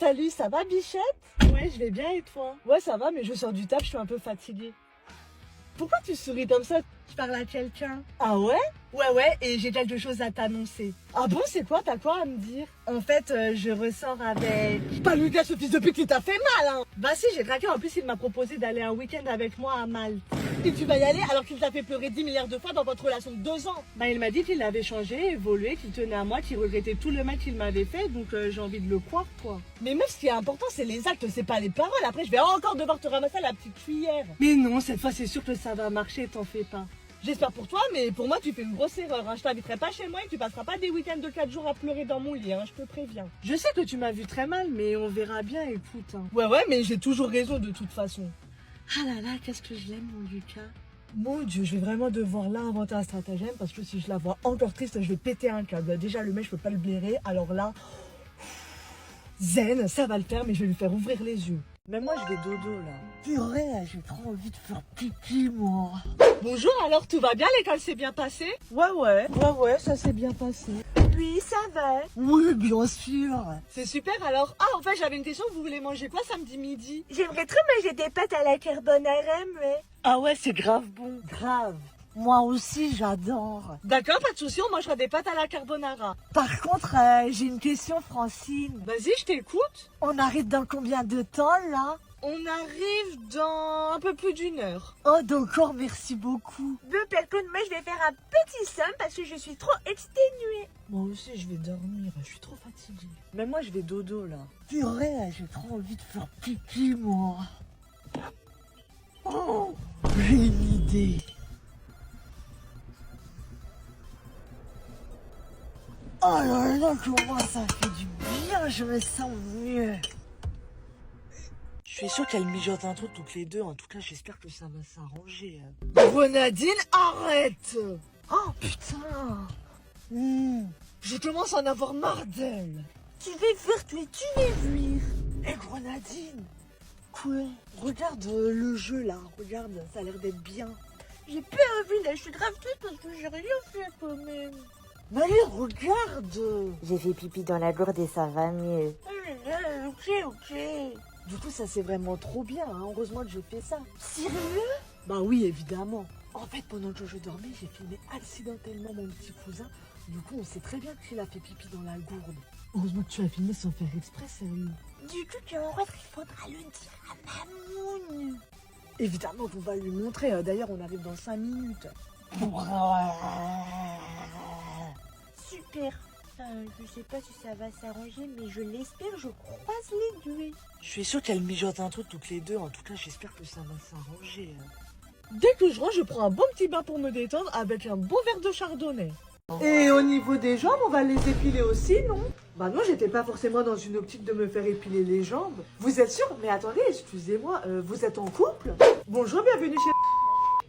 Salut, ça va Bichette? Ouais, je vais bien et toi? Ouais, ça va, mais je sors du taf, je suis un peu fatiguée. Pourquoi tu souris comme ça? Je parle à quelqu'un. Ah ouais? Ouais, et j'ai quelque chose à t'annoncer. Ah bon, c'est quoi? T'as quoi à me dire? En fait, je ressors avec... Pas lui dire ce fils de pute qui t'a fait mal, hein! Bah si, j'ai craqué. En plus, il m'a proposé d'aller un week-end avec moi à Malte. Et tu vas y aller alors qu'il t'a fait pleurer 10 milliards de fois dans votre relation de 2 ans. Bah il m'a dit qu'il avait changé, évolué, qu'il tenait à moi, qu'il regrettait tout le mal qu'il m'avait fait, donc j'ai envie de le croire, quoi. Mais meuf, ce qui est important, c'est les actes, c'est pas les paroles. Après, je vais encore devoir te ramasser à la petite cuillère. Mais non, cette fois, c'est sûr que ça va marcher, t'en fais pas. J'espère pour toi, mais pour moi, tu fais une grosse erreur. Hein. Je t'inviterai pas chez moi et tu passeras pas des week-ends de 4 jours à pleurer dans mon lit, hein, je te préviens. Je sais que tu m'as vu très mal, mais on verra bien, écoute. Hein. Ouais, mais j'ai toujours raison de toute façon. Ah là là, qu'est-ce que je l'aime, mon Lucas. Mon Dieu, je vais vraiment devoir là inventer un stratagème parce que si je la vois encore triste, je vais péter un câble. Déjà, le mec, je peux pas le blairer, alors là, zen, ça va le faire, mais je vais lui faire ouvrir les yeux. Mais moi, je vais dodo, là. Purée, j'ai trop envie de faire pipi, moi. Bonjour, alors tout va bien? L'école s'est bien passée? Ouais, ça s'est bien passé. oui, ça va. Oui, bien sûr. C'est super, alors. Ah, en fait, j'avais une question, vous voulez manger quoi samedi midi? J'aimerais trop manger des pâtes à la carbonara, mais... Ah ouais, c'est grave bon. Grave. Moi aussi, j'adore. D'accord, pas de souci, on mangera des pâtes à la carbonara. Par contre, j'ai une question, Francine. Vas-y, je t'écoute. On arrive dans combien de temps, là? On arrive dans un peu plus d'une heure. Oh, d'accord, merci beaucoup. Bon, par contre, moi, je vais faire un petit somme parce que je suis trop exténuée. Moi aussi, je vais dormir, je suis trop fatiguée. Mais moi, je vais dodo, là. Purée, j'ai trop envie de faire pipi, moi. Oh, j'ai une idée. Oh là là, comment ça fait du bien, je me sens mieux. Je suis sûre qu'elles mijotent un truc toutes les deux. En tout cas, j'espère que ça va s'arranger. Nadine, arrête! Oh putain. Je commence à en avoir marre d'elle. Tu vas faire tu les vuire. Et Grenadine, Quoi? regarde le jeu là. Regarde, ça a l'air d'être bien. J'ai pas envie, là, je suis grave triste parce que j'ai rien fait, quand même. Mais allez, regarde! J'ai fait pipi dans la gourde et ça va mieux. Ok. Du coup, ça c'est vraiment trop bien. Hein. Heureusement que j'ai fait ça. Sérieux? Bah oui, évidemment. En fait, pendant que je dormais, j'ai filmé accidentellement mon petit cousin. Du coup, on sait très bien qu'il a fait pipi dans la gourde. Heureusement que tu as filmé sans faire exprès, sérieux. Du coup, tu en il faudra le dire à Mamoun. Évidemment qu'on va lui montrer. D'ailleurs, on arrive dans 5 minutes. Super. Je sais pas si ça va s'arranger, mais je l'espère, je croise les doigts. Je suis sûre qu'elles mijotent un truc toutes les deux. En tout cas, j'espère que ça va s'arranger. Dès que je rentre, je prends un bon petit bain pour me détendre avec un beau verre de chardonnay. Et au niveau des jambes, on va les épiler aussi, non? Bah non, j'étais pas forcément dans une optique de me faire épiler les jambes. Vous êtes sûr? Mais attendez, excusez-moi, vous êtes en couple? Bonjour, bienvenue chez...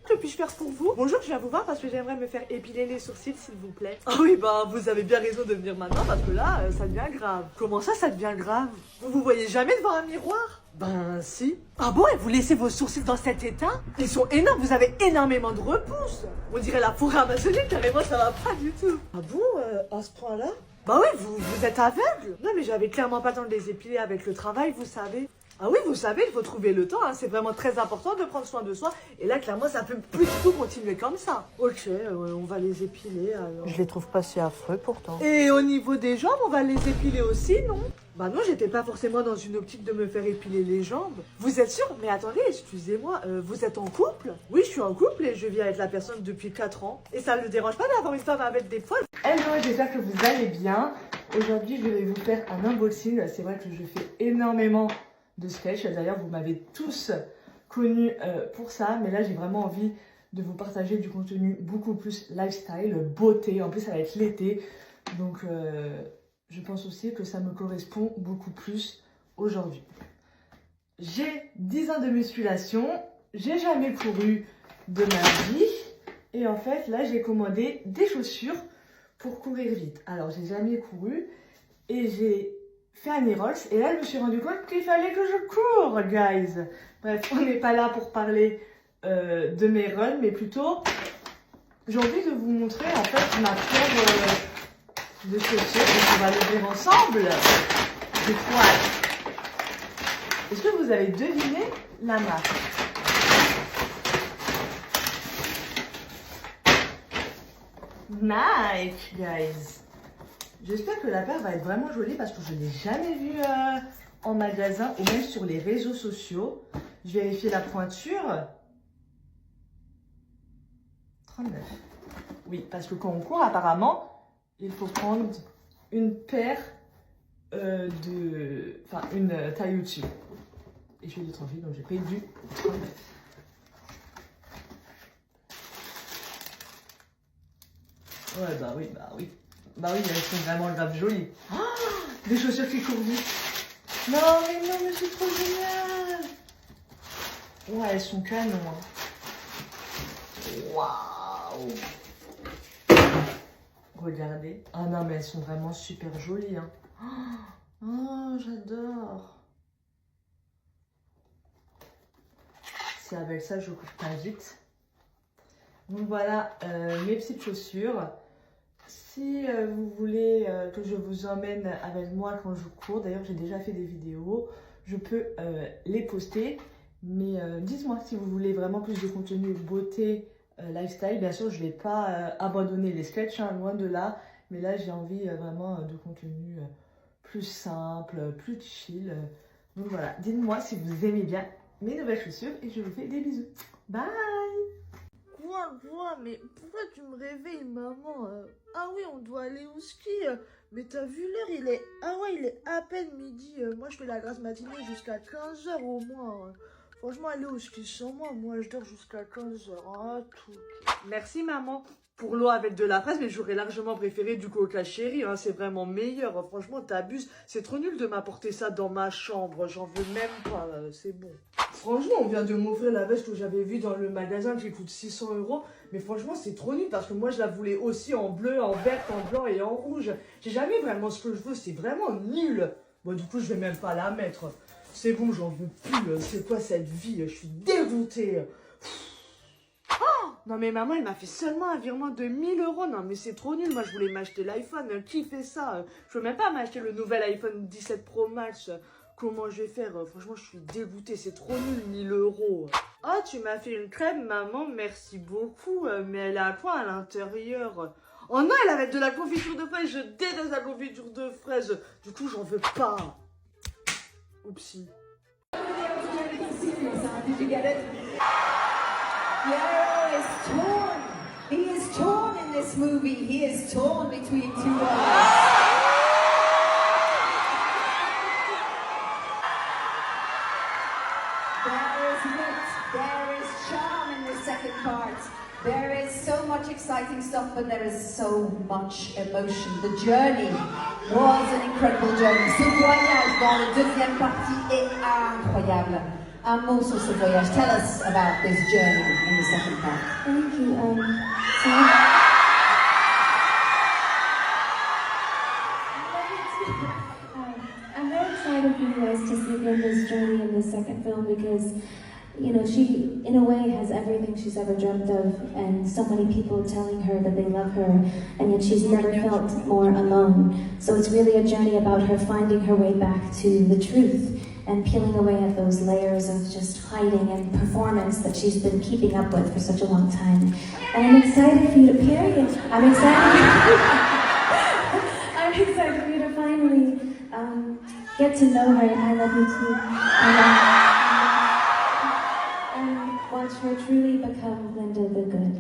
Que puis-je faire pour vous? Bonjour, je viens vous voir parce que j'aimerais me faire épiler les sourcils, s'il vous plaît. Ah oui, bah vous avez bien raison de venir maintenant parce que là, ça devient grave. Comment ça devient grave? Vous voyez jamais devant un miroir? Ben si. Ah bon, et vous laissez vos sourcils dans cet état? Ils sont énormes, vous avez énormément de repousse. On dirait la forêt amazonienne, carrément, ça va pas du tout. Ah bon, à ce point-là? Bah oui, vous êtes aveugle. Non mais j'avais clairement pas le temps de les épiler avec le travail, vous savez. Ah oui, vous savez, il faut trouver le temps, hein. C'est vraiment très important de prendre soin de soi. Et là, clairement, ça peut plus du tout continuer comme ça. Ok, on va les épiler alors. Je les trouve pas si affreux pourtant. Et au niveau des jambes, on va les épiler aussi, non? Bah non, j'étais pas forcément dans une optique de me faire épiler les jambes. Vous êtes sûr? Mais attendez, excusez-moi, vous êtes en couple? Oui, je suis en couple et je vis avec la personne depuis 4 ans. Et ça ne le dérange pas d'avoir une femme avec des poils? Hello, j'espère que vous allez bien. Aujourd'hui, je vais vous faire un unboxing. C'est vrai que je fais énormément de sketch. D'ailleurs, vous m'avez tous connu pour ça, mais là, j'ai vraiment envie de vous partager du contenu beaucoup plus lifestyle, beauté. En plus, ça va être l'été, donc je pense aussi que ça me correspond beaucoup plus aujourd'hui. J'ai 10 ans de musculation, j'ai jamais couru de ma vie, et en fait, là, j'ai commandé des chaussures pour courir vite. Alors, j'ai jamais couru, et j'ai fait un Erols, et là je me suis rendu compte qu'il fallait que je cours, guys. Bref, on n'est pas là pour parler de mes runs, mais plutôt j'ai envie de vous montrer en fait ma paire de chaussures, donc on va le faire ensemble. J'ai trop hâte. vous avez deviné la marque. Nike, guys. J'espère que la paire va être vraiment jolie parce que je ne l'ai jamais vue en magasin ou même sur les réseaux sociaux. Je vérifie la pointure. 39. Oui, parce que quand on court, apparemment, il faut prendre une paire une taille au-dessus. Et je suis du 38, donc j'ai payé du 39. Ouais, bah oui. Bah oui, elles sont vraiment grave jolies. Oh, des chaussures qui courent vite. Non, mais c'est trop génial. Ouais, elles sont canon. Waouh. Regardez. Ah non, mais elles sont vraiment super jolies. Hein. Oh, j'adore. C'est avec ça que je cours pas vite. Donc voilà mes petites chaussures. Si vous voulez que je vous emmène avec moi quand je cours, d'ailleurs j'ai déjà fait des vidéos, je peux les poster. Mais dites-moi si vous voulez vraiment plus de contenu beauté, lifestyle. Bien sûr, je ne vais pas abandonner les sketchs, hein, loin de là. Mais là, j'ai envie vraiment de contenu plus simple, plus chill. Donc voilà, dites-moi si vous aimez bien mes nouvelles chaussures et je vous fais des bisous. Bye! Quoi, mais pourquoi tu me réveilles, maman? Ah oui, on doit aller au ski. Mais t'as vu l'heure, il est à peine midi. Moi, je fais la grasse matinée jusqu'à 15 h au moins. Franchement, aller au ski sans moi je dors jusqu'à 15 h. Ah, tout. Merci, maman. Pour l'eau avec de la fraise, mais j'aurais largement préféré du coca chéri. Hein, c'est vraiment meilleur. Franchement, t'abuses. C'est trop nul de m'apporter ça dans ma chambre. J'en veux même pas. C'est bon. Franchement, on vient de m'offrir la veste que j'avais vue dans le magasin qui coûte 600 €. Mais franchement, c'est trop nul parce que moi, je la voulais aussi en bleu, en vert, en blanc et en rouge. J'ai jamais vraiment ce que je veux. C'est vraiment nul. Bon, du coup, je vais même pas la mettre. C'est bon, j'en veux plus. C'est quoi cette vie? Je suis dégoûtée. Non mais maman, elle m'a fait seulement un virement de 1000 €. Non mais c'est trop nul. Moi, je voulais m'acheter l'iPhone. Qui fait ça? Je veux même pas m'acheter le nouvel iPhone 17 Pro Max. Comment je vais faire? Franchement, je suis dégoûtée. C'est trop nul, 1000 €. Oh, tu m'as fait une crème, maman. Merci beaucoup. Mais elle a quoi à l'intérieur? Oh non, elle avait de la confiture de fraises. Je déteste la confiture de fraises. Du coup, j'en veux pas. Oupsie. Did you get it? Piero is torn. He is torn in this movie. He is torn between two lovers. There is wit, there is charm in the second part. There is so much exciting stuff, but there is so much emotion. The journey was an incredible journey. Ce voyage dans la deuxième partie est incroyable. Un mot sur ce voyage. Tell us about this journey in the second part. Thank you. I'm very excited for you guys to see Linda's journey in this second film because, you know, she, in a way, has everything she's ever dreamt of, and so many people telling her that they love her, and yet she's never felt more alone. So it's really a journey about her finding her way back to the truth and peeling away at those layers of just hiding and performance that she's been keeping up with for such a long time. And I'm excited for you to I'm excited for you to finally get to know her, and I love you too. And watch her truly become Linda the Good.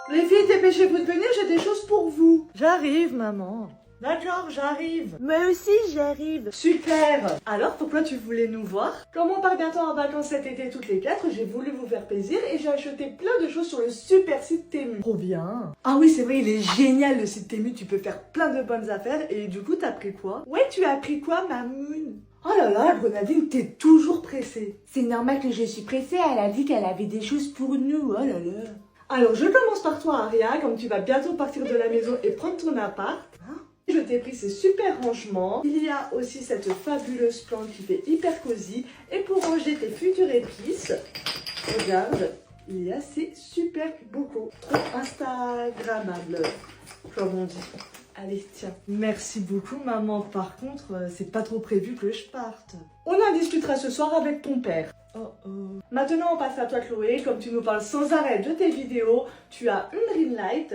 Les filles, dépêchez-vous de venir, j'ai des choses pour vous. J'arrive, maman. D'accord, j'arrive. Moi aussi, j'arrive. Super. Alors, pourquoi tu voulais nous voir? Comme on part bientôt en vacances cet été toutes les 4, j'ai voulu vous faire plaisir et j'ai acheté plein de choses sur le super site Temu. Trop bien. Ah oui, c'est vrai, il est génial le site Temu. Tu peux faire plein de bonnes affaires. Et du coup, t'as pris quoi? Ouais, tu as pris quoi, mamoun? Oh là là, Grenadine, t'es toujours pressée. C'est normal que je suis pressée. Elle a dit qu'elle avait des choses pour nous. Oh là là. Alors, je commence par toi, Aria, comme tu vas bientôt partir de la maison et prendre ton appart. Je t'ai pris ces super rangements. Il y a aussi cette fabuleuse plante qui fait hyper cosy. Et pour ranger tes futures épices, regarde, il y a ces super bocaux. Trop instagrammables, comme on dit. Allez, tiens. Merci beaucoup, maman. Par contre, c'est pas trop prévu que je parte. On en discutera ce soir avec ton père. Oh oh. Maintenant, on passe à toi, Chloé. Comme tu nous parles sans arrêt de tes vidéos, tu as une ring light.